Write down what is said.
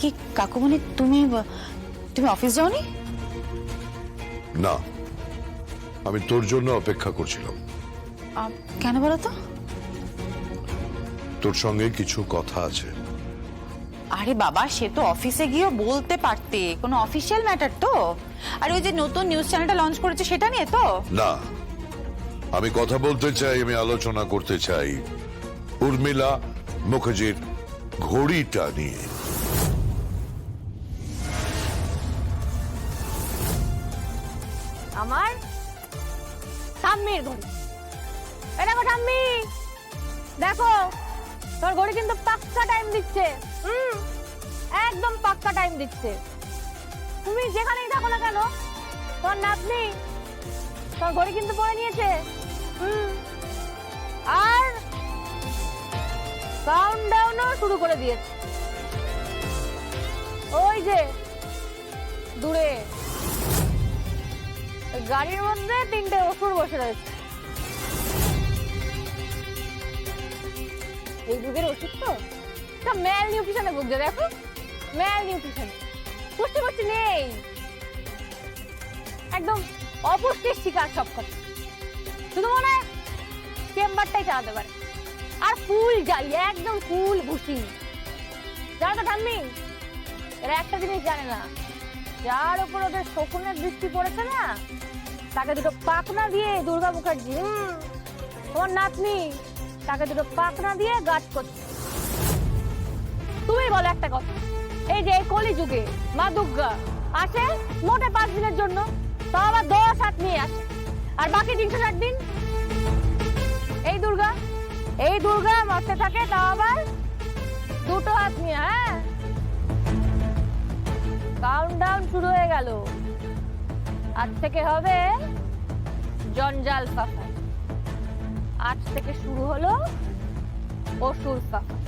কি কাকুমণি, তুমি তুমি অফিস যাওনি? না, আমি তোর জন্য অপেক্ষা করছিলাম। কেন বলো তো? তোর সঙ্গে কিছু কথা আছে। আরে বাবা, সে তো অফিসে গিয়েও বলতে পারতে, কোনো অফিসিয়াল ম্যাটার তো। আর ওই যে নতুন নিউজ চ্যানেলটা লঞ্চ করেছে সেটা নিয়ে তো? না, আমি কথা বলতে চাই, আমি আলোচনা করতে চাই উর্মিলা মুখার্জির ঘড়িটা নিয়ে। আমার ঠাম্মির ঘড়ি। এ দেখো ঠাম্মি, দেখো তোর ঘড়ি কিন্তু পাক্কা টাইম দিচ্ছে। একদম পাক্কা টাইম দিচ্ছে। তুমি যেখানেই থাকো না কেন, তোর নাতনি তোর ঘড়ি কিন্তু পরে নিয়েছে। আর কাউন্টডাউনও শুরু করে দিয়েছে। ওই যে দূরে গাড়ির মধ্যে 3টে অসুর বসে রয়েছে। এই যুগের ওষুধ তো ম্যাল নিউট্রিশনে ভুগছে। দেখো ম্যাল নিউট্রিশনে পুষ্টি পুষ্টি নেই, একদম অপুষ্টির শিকার সব কথা। শুধু মনে হয় চেম্বারটাই চালাতে পারে। আর ফুল জ্বালিয়ে একদম ফুল ভুসি। জানো তো ঠাম্মি, এরা একটা জিনিস জানে না, যার উপর ওদের শকুনের দৃষ্টি পড়েছে না, তাকে দুটো পাখনা দিয়ে দুর্গা মুখার্জি, তোমার নাতনি, তাকে দুটো পাখনা দিয়ে গাছ করছে। তুমি বলো একটা কথা, এই যে কলি যুগে মা দুর্গা আসে মোটে 5 দিনের জন্য, তাও আবার 10 হাত নিয়ে আসে। আর বাকি 360 দিন এই দুর্গা মরতে থাকে, তাও আবার 2টো হাত নিয়ে। হ্যাঁ, কাউন্টডাউন শুরু হয়ে গেল। আজ থেকে হবে জঞ্জাল সাফাই। আজ থেকে শুরু হলো অসুর সাফাই।